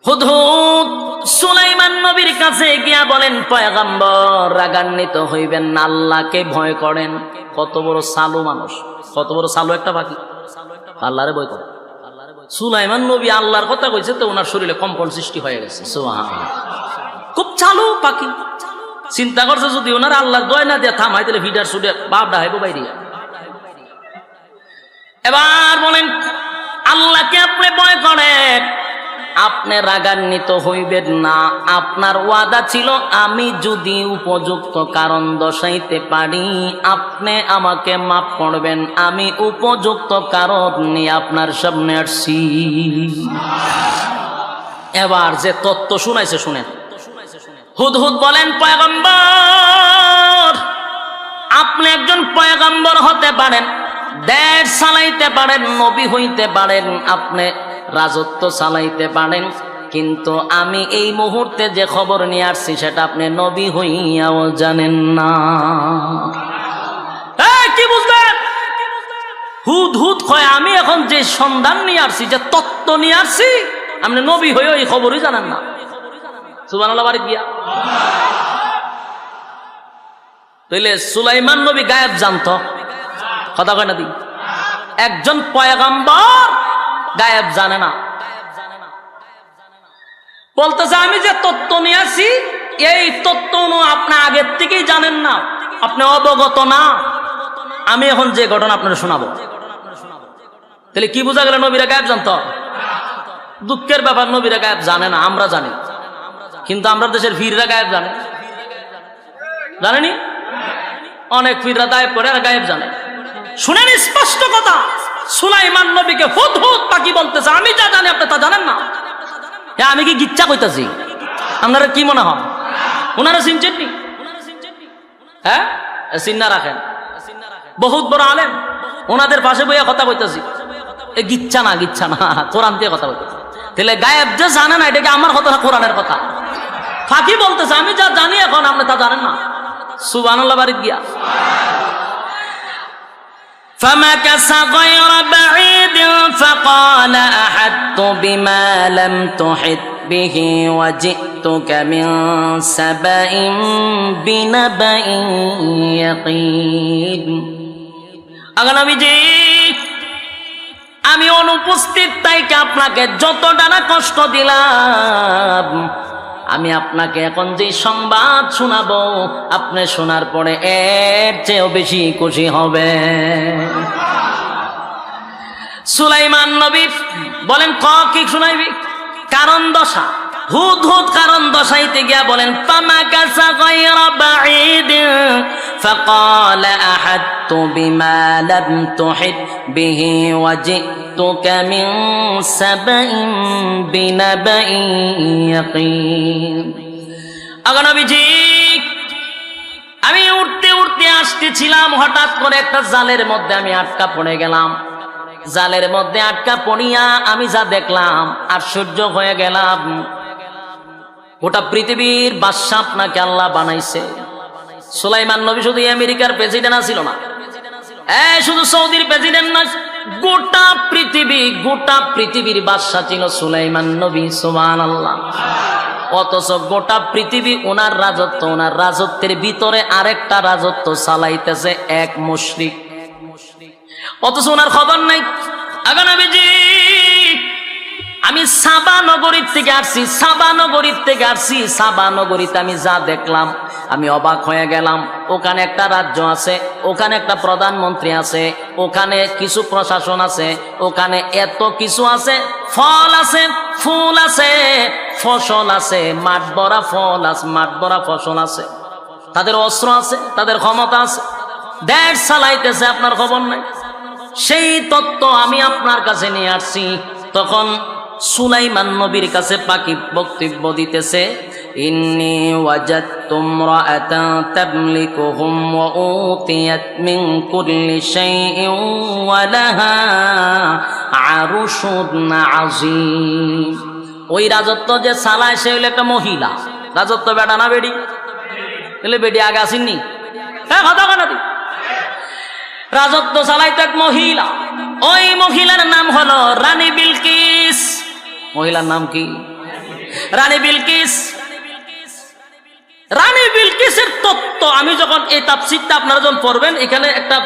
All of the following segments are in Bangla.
হুদহুদ সুলাইমান নবীর কাছে গিয়া বলেন, পয়গম্বর রাগান্বিত হইবেন না, আল্লাহকে ভয় করেন। কত বড় সালু মানুষ, কত বড় সালু একটা পাখি, আল্লাহরে ভয় করে। সুলাইমান নবী আল্লাহর কথা কইছে তো ওনার শরীরে কম্পন সৃষ্টি হয়ে গেছে। সুবহানাল্লাহ, খুব চালু পাখি। চিন্তা করছে যদি ওনার আল্লাহর দয়া না দিয়ে থামাই তাহলে ভিডার সুডে বাপ ডাহাইবো বাইরে। এবার বলেন, আল্লাহকে আপনি ভয় করেন, আপনি রাগান্বিত হইবেন না। আপনার ওয়াদা ছিল আমি যদি উপযুক্ত কারণ দর্শাইতে পারি আপনি আমাকে মাফ করবেন। আমি উপযুক্ত কারণ নিয়ে আপনার সামনে আসছি। এবার যে তত্ত্ব শুনাইছে শুনেন। হুদহুদ বলেন, পয়গম্বর আপনি একজন পয়গম্বর হতে পারেন, দেশ চালাইতে পারেন, নবী হইতে পারেন, আপনি রাজত্ব চালাইতে পারেন, কিন্তু আমি এই মুহূর্তে যে খবর নিয়ে আসছি সেটা আপনি নবী হইয়াও জানেন না। কি বুঝলেন? হুদহুদ কয় আমি এখন যে সন্ধান নিয়ে আসছি, যে তত্ত্ব নিয়ে আসছি, আপনি নবী হইও এই খবরই জানেন না। সুবহানাল্লাহ বাড়ি গিয়া তাইলে সুলাইমান নবী গায়েব জানতো? কথা কয় না দি? একজন পয়গম্বর গায়েব জানে না। বলতেছে আমি যে তত্ত্ব নিয়ে আসি এই তত্ত্ব আপনি আগের থেকেই জানেন না, আপনি অবগত না। আমি এখন যে ঘটনা আপনার শোনাবো, তাহলে কি বোঝা গেল? নবীরা গায়েব জানতো? দুঃখের ব্যাপার, নবীরা গায়েব জানে না, আমরা জানি। কিন্তু আমরা দেশের ফিররা গায়েব জানে, জানেনি? অনেক ফিররা দায়েব করে আর গায়েব জানে। শুনেন স্পষ্ট কথা, সুলাইমান নবীকে হুদহুদ পাখি বলতেছে আমি যা জানি আপনি তা জানেন না। আমি কি গিচ্ছা কইতাছি? আপনারা কি মনে হয় ওনারা চিনছেন নি? হ্যাঁ, চিন্না রাখেন, বহুত বড় আলেম, ওনাদের পাশে বইয়া কথা কইতাছি। গিচ্ছা না, গিচ্ছা না, কোরআন দিয়ে কথা কইতাছি। তাহলে গায়েব যে জানে না, এটা কি আমার কথা না কোরআনের কথা? ফাঁকি বলতেছে আমি যা জানি এখন আপনি তা জানেন না। সুবহানাল্লাহ বাড়ি গিয়া فمكث غير بعيد فقال أحطت بما لم تحط به وجئتك من سبأ بنبأ يقين। আগে নবীজি আমি অনুপস্থিত তাইকে আপনাকে যতটা না কষ্ট দিলাম, আমি আপনাকে এখন যে সংবাদ শোনাবো আপনি শোনার পরে এর চেয়েও বেশি খুশি হবে। সুলাইমান নবী বলেন কি শুনাইবি? কারণ দশা। হুদহুদ কারণ দশাইতে গিয়া বলেন ফামাকাসা গায়রা বাঈদ ফাকালা আহাদতু বিমা লাম তুহিত বিহি ওয়াজিতুকা মিন সাবাইন বিনাবাইন ইয়াকিন। আগা নবীজি আমি উঠতে উঠতে আসতেছিলাম, হঠাৎ করে একটা জালের মধ্যে আমি আটকা পড়ে গেলাম। জালের মধ্যে আটকা পড়িয়া আমি যা দেখলাম আশ্চর্য হয়ে গেলাম। গোটা পৃথিবীর বাদশা আপনাকে আল্লাহ বানাইছে। সুলাইমান নবী শুধু আমেরিকার প্রেসিডেন্ট ছিল না, শুধু সৌদির প্রেসিডেন্ট না, গোটা পৃথিবীর বাদশা ছিল সুলাইমান নবী। সুবহানাল্লাহ। অথচ গোটা পৃথিবী ওনার রাজত্ব, ওনার রাজত্বের ভিতরে আরেকটা রাজত্ব চালাইতেছে এক মুশরিক, অথচ ওনার খবর নাই। আগে নবীজি আমি সাবা নগরীর থেকে আসছি, সাবা নগরীতে আমি যা দেখলাম আমি অবাক হয়ে গেলাম। ওখানে একটা রাজ্য আছে, ওখানে একটা প্রধানমন্ত্রী আছে, ওখানে কিছু প্রশাসন আছে, ওখানে এত কিছু আছে, ফল আছে, ফুল আছে, ফসল আছে, মাঠ ভরা ফল আছে, মাঠ ভরা ফসল আছে, তাদের অস্ত্র আছে, তাদের ক্ষমতা আছে, দেশ চালাইতেছে, আপনার খবর নাই। সেই তত্ত্ব আমি আপনার কাছে নিয়ে আসছি। তখন সুলাইমান নবীর কাছে পাখি বক্তব্য দিতেছে, ইন্নী ওয়াজাদতু ইমরাআতান তামলিকুহুম ওয়া উতিয়াত মিন কুল্লি শাইইন ওয়া লাহা আরশুন আযীম। ওই রাজত্ব যে চালায় সে হইল একটা মহিলা। রাজত্ব বেটা না বেডি? এলে বেডি আগে আসেননি? হ্যাঁ, কথা কথা রাজত্ব চালাইতো এক মহিলা। ওই মহিলার নাম হলো রানী বিলকিস। মহিলার নাম কি? রানী বিলকিস, রানী বিলকিসের তত্ত্ব আমি যখন এই তাফসীরটা আপনারা যখন পড়বেন, এখানে একটা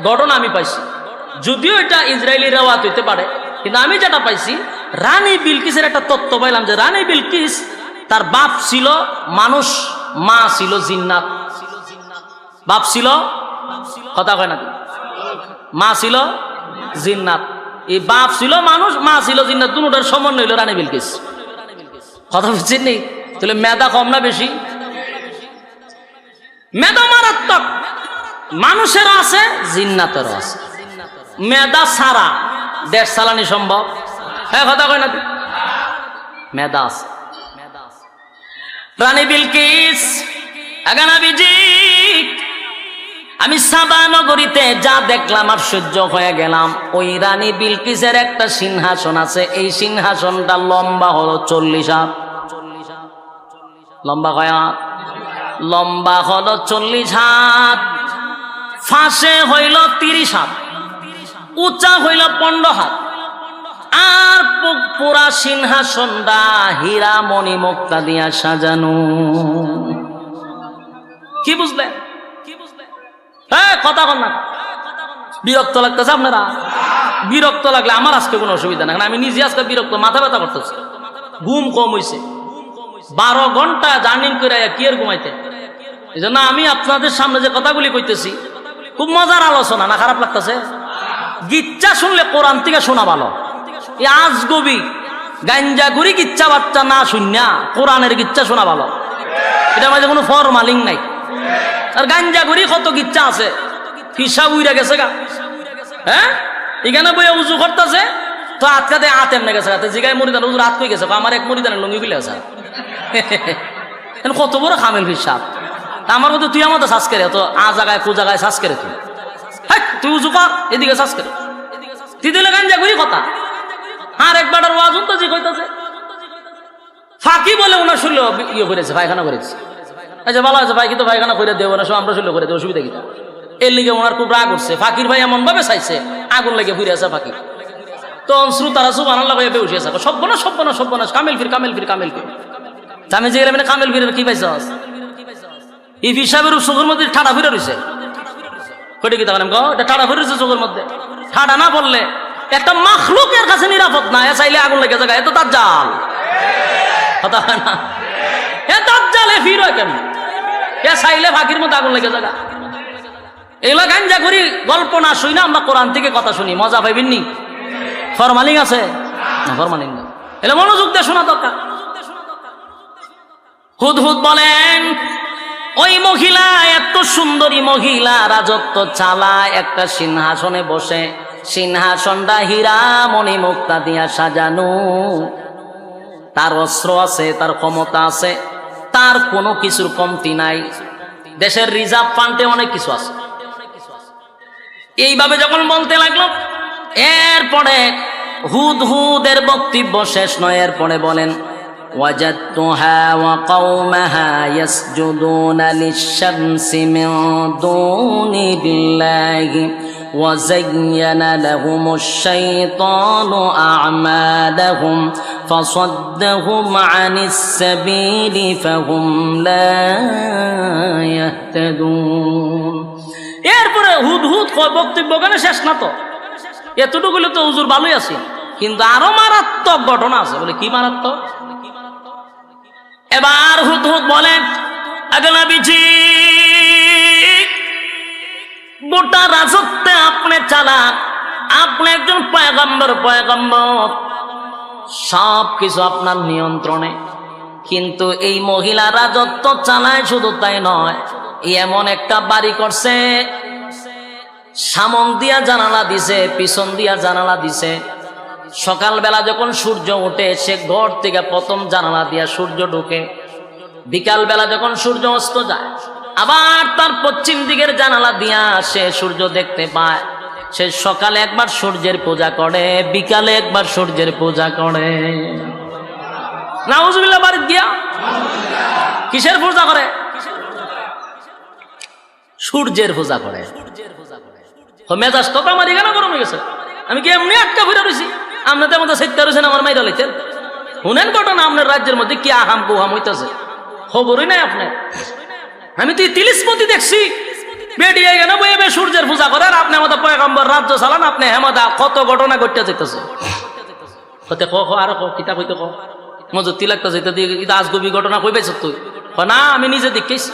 ঘটনা আমি পাইছি, যদিও এটা ইসরায়েলি রেওয়াত হইতে পারে, কিন্তু আমি যেটা পাইছি রানী বিলকিসের একটা তত্ত্ব পাইলাম যে রানী বিলকিস তার বাপ ছিল মানুষ, মা ছিল জিন্নাত। বাপ ছিল, কথা কয় না, মা ছিল জিন্নাত। এই বাপ ছিল মানুষ, মা ছিল জিন্নাত, দুটোটার সমন্বয় হইল রানী বিলকিস। কথা বুঝছেন নি? তাহলে মেধা কম না বেশি? মেধা মারাত্মক, মানুষেরও আছে জিন্নাতেরও আছে। মেধা ছাড়া দেশ চালানি সম্ভব? হ্যাঁ, কথা কয় না, মেধা আছে। রানী বিলকিস, আগানাবিজি, আমি সাবা নগরীতে যা দেখলাম আর সহ্য হয়ে গেলাম। ওই রানী বিলকিসের একটা সিংহাসন আছে, এই সিংহাসনটা লম্বা হলো 40 হাত। লম্বা কয় হাত? লম্বা হলো 40 হাত, ফাঁসে হইল 30 হাত, উঁচা হইল 15 হাত। আর পুরা সিংহাসনটা হীরা মণি মুক্তা দিয়া সাজানো। কি বুঝলেন? হ্যাঁ, কথা বল না। বিরক্ত লাগতেছে আপনারা? বিরক্ত লাগলে আমার আজকে কোনো অসুবিধা না, কারণ আমি নিজে আজকে বিরক্ত, মাথা ব্যথা করতেছি, ঘুম কম হয়েছে। 12 ঘন্টা জার্নি করে কি আর ঘুমাইতে। এই জন্য আমি আপনাদের সামনে যে কথাগুলি কইতেছি খুব মজার আলোচনা, না খারাপ লাগতেছে? গিচ্ছা শুনলে কোরআন থেকে শোনা ভালো। এই আজগবি গাঞ্জাগুড়ি গিচ্ছা বাচ্চা না শুননা কোরআনের গিচ্ছা শোনা ভালো। এটা মাঝে কোনো ফরমালিং নাই। আর গাঞ্জাগুড়ি কত গিচ্ছা আছে, হিসাব উইরা গেছে গা। হ্যাঁ, এখানে বইয়া উজু করতেছে তো আটকাতে আতেম না গেছে, জিগায় মরিদান উজুর হাত কই গেছে, আমার এক মরিদানের লুঙ্গি খুলে গেছে। কত বড় খামেল হিসাব। আমার মধ্যে তুই আমাদের শ্বাস করে তো আ জায়গায় কু জায়গায় শ্বাস করে তুই। হ্যাঁ, তুই উজু কর, এদিকে শ্বাস করে তুই দিলে গাঞ্জাগুড়ি কথা। আর একবার ওয়াজ তো যে কইতাছে ফাঁকি বলে ওনার শুনলে ইয়ে করেছে, পায়খানা করেছে। আচ্ছা, ভালো আছে ভাই, কিন্তু পায়খানা করে দেবো না, সব আমরা শুনলে করে দেবো, অসুবিধা কি? এর লিগে ওনার খুব রাগ উঠছে। ফাঁকির ভাই এমন ভাবে চাইছে আগুন লেগে ফিরে আছে ফাঁকি। তো শ্রোতারা সুবহানাল্লাহ ভাই বেউসে আছে, সব্বনাশ সব্বনাশ সব্বনাশ, কামেল ফির কামেল ফির কামেল ফির। আমি যে গেলাম কামেল ফিরের কি পাইছ? এই হিসাবের চোখের মধ্যে ঠাডা ফিরে রয়েছে। কটি কি তাহলে এটা ঠাডা ফিরে রয়েছে চোখের মধ্যে। ঠাডা না পড়লে একটা মাখলুকের কাছে নিরাপদ না, এ চাইলে আগুন লেগে যায়। এত তার জাল, কথা হয় না? এ তার জালে ফির হয় কেন? এ চাইলে ফাঁকির মধ্যে আগুন লেগে যায়। এগুলো গাঞ্জা করি গল্প না শুই না, আমরা কোরআন থেকে কথা শুনি, মজা পাইবেন নি? ফরমালিং আছে না? ফরমালিং না, এলে মনোযোগ দিয়ে শোনা দরকার। হুদহুদ বলেন, ওই মহিলা, এত সুন্দরী মহিলা রাজত্ব চালায় একটা সিংহাসনে বসে। সিংহাসনটা হীরা মণি মুক্তা দিয়া সাজানো। তার অস্ত্র আছে, তার ক্ষমতা আছে, তার কোনো কিছুর কমতি নাই। দেশের রিজার্ভ ফান্ডে অনেক কিছু আছে। এইভাবে যখন বলতে লাগলো, এরপরে হুদহুদের বক্তব্য শেষ নয়, এরপরে বলেন, وجدتها وقومها يسجدون للشمس من دون الله وزين لهم الشيطان أعمالهم فصدهم عن السبيل فهم لا يهتدون। এরপরে হুদহুদ বক্তব্য কেন শেষ না, তো এতটুকু তো হুজুর ভালোই আছে, কিন্তু আরো মারাত্মক ঘটনা আছে। বলে কি মারাত্মক? এবার হুদহুদ বলেন, আগলাবিজি, গোটা রাজত্বে আপনি চালান, আপনি একজন পয়গম্বর, সব কিছু আপনার নিয়ন্ত্রণে। কিন্তু এই মহিলা রাজত্ব চালায়, শুধু তাই নয়, এমন একটা বাড়ি করছে, সামন দিয়া জানালা দিছে, পিছন দিয়া জানালা দিছে। সকালবেলা যখন সূর্য ওঠে, সে ঘর থেকে প্রথম জানালা দিয়া সূর্য ঢুকে। বিকাল বেলা যখন সূর্য অস্ত যায়, আবার তার পশ্চিম দিকের জানালা দিয়া সে সূর্য দেখতে পায়। সে সকালে একবার সূর্যের পূজা করে, বিকালে একবার সূর্যের পূজা করে। নাউজুবিল্লাহ, বাড়ি গিয়া কিসের পূজা করে? সূর্যের পূজা করে। মেজাজ তো আমার এখানে গরম হয়ে গেছে। আমি কি এমনি আটকা ফিরে রয়েছি? আপনাদের মতো সেটা রয়েছেন আমার মাইরা লাইতেন। শুনেন ঘটনা আপনার রাজ্যের মধ্যে কি আহাম কুহাম হইতেছে, খবরই নাই আপনার। আমি তো তিলিসমতি দেখছি বেরিয়ে গেল বইবে সূর্যের পূজা করে, আর আপনি আমাদের পয়গম্বর রাজ্য চালান, আপনি হেমদা কত ঘটনা ঘটতে যেতেছে। হতে আর কিতা কইতে মজুর তিলাকটা যেতে দিয়ে আজগবি ঘটনা কই পাইছ তুই? না আমি নিজে দেখেছি।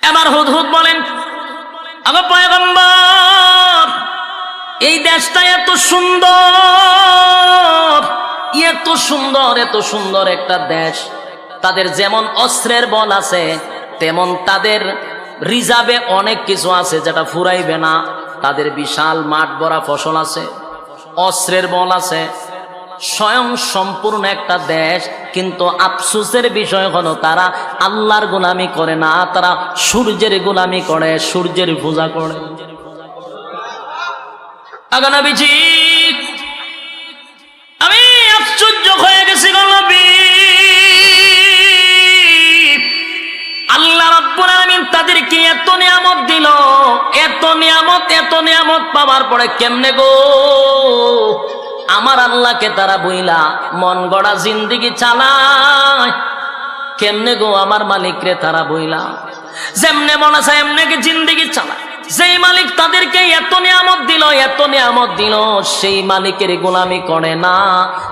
এবার হুদহুদ বলেন, আমার পয়গম্বর এই দেশটা এত সুন্দর, এত সুন্দর, এত সুন্দর একটা দেশ, তাদের যেমন অস্ত্রের বল আছে তেমন তাদের রিজার্ভে অনেক কিছু আছে যেটা ফুরাইবে না। তাদের বিশাল মাঠ ভরা ফসল আছে, অস্ত্রের বল আছে, স্বয়ং সম্পূর্ণ একটা দেশ। কিন্তু আফসোসের বিষয় হলো তারা আল্লাহর গোলামি করে না, তারা সূর্যের গোলামি করে, সূর্যের পূজা করে। নবীজি আমি আশ্চর্য হয়ে গেছি গো নবী, আল্লাহ রাব্বুল আলামিন তাদেরকে এত নিয়ামত দিল, এত নিয়ামত, এত নিয়ামত পাওয়ার পরে কেমনে গো আমার আল্লাহকে তারা বইলা মন গড়া জিন্দেগি চালায়? কেমনে গো আমার মালিকরে তারা বইলা যেমনে মনে চায় এমনে কি জিন্দেগি চালায়? যেই মালিক তাদেরকে এত নিয়ামত দিল, এত নিয়ামত দিল, সেই মালিকের গোলামি করে না,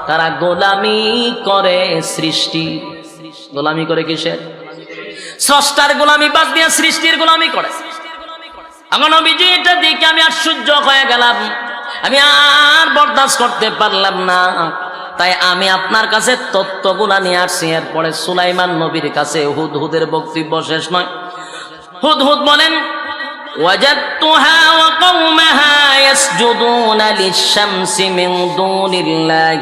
তারা গোলামি করে সৃষ্টি। গোলামি করে কিসের? স্রষ্টার গোলামি বাদ দিয়ে সৃষ্টির গোলামি করে। আমার নবীজি এটা দেখে আমি আশ্চর্য হয়ে গেলাম, আমি আর বরদাস্ত করতে পারলাম না। তাই আমি আপনার কাছে তত্ত্বগুলা নিয়ে আসছি। এরপরে সুলাইমান নবীর কাছে হুদহুদের বক্তব্য শেষ নয়। হুদহুদ বলেন, وجدتها وقومها يسجدون للشمس من دون الله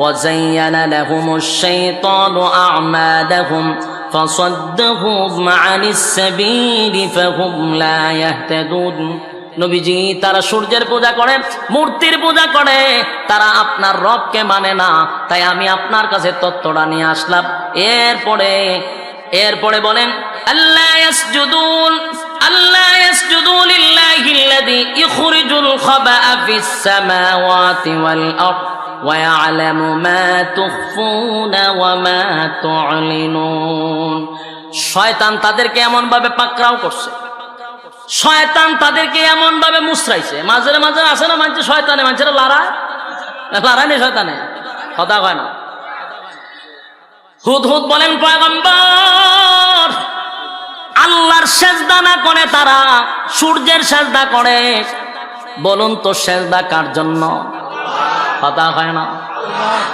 وزين لهم الشيطان أعمالهم فصدهم عن السبيل فهم لا يهتدون। নবীজি তারা সূর্যের পূজা করে, মূর্তির পূজা করে, তারা আপনার রবকে মানে না। তাই আমি আপনার কাছে তত্ত্বটা নিয়ে আসলাম। এরপরে বলেন, আল্লাহ ইয়াসজুদুন, আল্লাহ ইয়াসজুদু লিল্লাহিল্লাযী ইখরিজুল খাবা'a ফিস সামাওয়াতি ওয়াল আরদ ওয়া ইয়া'লামু মা তুখফুনা ওয়া মা তু'লিনুন। শয়তান তাদেরকে এমন ভাবে পাকড়াও করছে, শয়তান তাদেরকে এমন ভাবে মুসরাইছে। মাঝে মাঝে আসে না মানুষ শয়তানে, মানুষেরা লড়ায় নেই, শয়তানে কথা কয় না। হুদহুদ বলেন, পয়গম্বর আল্লাহর সেজদা না করে তারা সূর্যের সেজদা করে। বলুন তো সেজদা কার জন্য? কথা হয় না।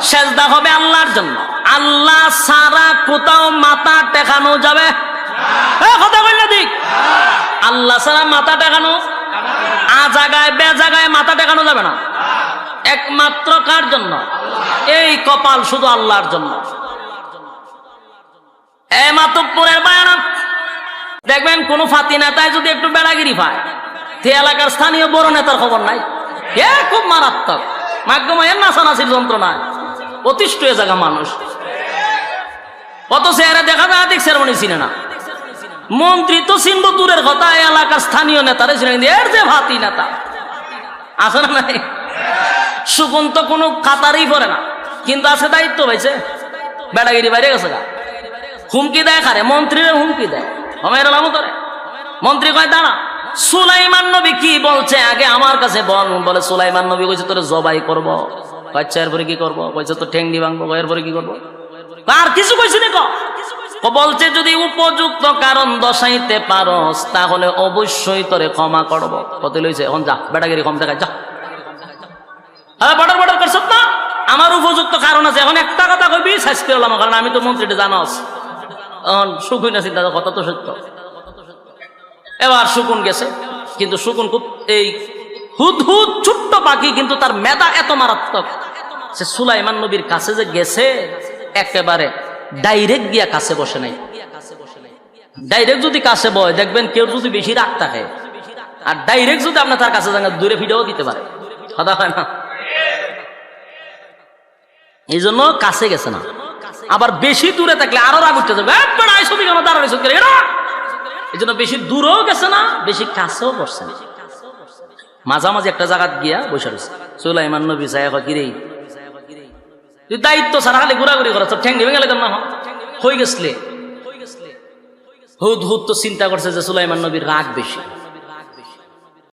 সেজদা হবে আল্লাহর জন্য। আল্লাহ ছাড়া কোথাও মাথা টেকানো যাবে? কথা বল না দিক। আল্লাহ ছাড়া মাথা টেকানো, আ জায়গায় বে জায়গায় মাথা টেকানো যাবে না। একমাত্র কার জন্য? এই কপাল শুধু আল্লাহর জন্য। এই মাতব্বরের বায়ানাত দেখবেন কোন ফাতি নেতায় যদি একটু বেড়াগিরি পায়, সে এলাকার স্থানীয় বড় নেতার খবর নাই, এ খুব মারাত্মক মাধ্যমের নাচানাচির যন্ত্রণায় অতিষ্ঠ হয়ে জায়গা মানুষ। অথচ এরা দেখা যায় আদিক সেরেমনি চিনে না। মন্ত্রী তো চিনব দূরের কথা, এলাকার স্থানীয় নেতারে চিনে, এর যে ভাতি নেতা আছে না নাই, সুকুন তো কোনো কাতারই পড়ে না, কিন্তু আছে দায়িত্ব পাইছে, বেড়াগিরি বাইরে গেছে গা। হুমকি দেয় কারে? মন্ত্রীরা হুমকি দেয়। মন্ত্রী কয় দাঁড়া, সুলাইমান নবী কি বলছে আগে আমার কাছে বল। বলে সুলাইমান নবী কইছে তোরে জবাই করবো। আচ্ছা এরপরে কি করবো? কইছে তো ঠেঙ্গি ভাঙবো। এরপরে কি করবো? আর কিছু কইছি না। বলছে যদি উপযুক্ত কারণ দর্শাইতে পারস তাহলে অবশ্যই তোরে ক্ষমা করবো। কত লইছে? এখন যা, বেটাগিরি কম দেখায়, যা। বর্ডার করছ না, আমার উপযুক্ত কারণ আছে। এখন একটা কথা কইবি শেষ করলাম, কারণ আমি তো মন্ত্রীটা জানাস। সুকুন না, চিন্তা কথা তো সত্য। এবার সুকুন গেছে, কিন্তু সুকুন খুব এই হুদহুদ ছোট্ট পাখি, কিন্তু তার মেধা এত মারাত্মক। সে সুলাইমান নবীর কাছে যে গেছে, একেবারে ডাইরেক্ট গিয়া কাছে বসে নাই। ডাইরেক্ট যদি কাছে বয় দেখবেন কেউ যদি বেশি রাগ থাকে, আর ডাইরেক্ট যদি আপনার তার কাছে যান দূরে ফিরেও দিতে পারে। কথা হয় না? এই জন্য কাছে গেছে না। আবার বেশি দূরে থাকলে আরো রাগ উঠতে যাবে, এই জন্য বেশি দূরেও গেছে না, বেশি কাছেও বসছে না, মাঝামাঝি একটা জায়গা গিয়া বসে রয়েছে। সুলাইমান নবী সাহেব কিরে তুই দায়িত্ব ছাড়া খালি ঘোরাঘুরি করা তোর ঠ্যাং ভেঙে গেলে কেন না হয়ে গেছলে হুদ হুদ তো চিন্তা করছে যে সুলাইমান নবীর রাগ বেশি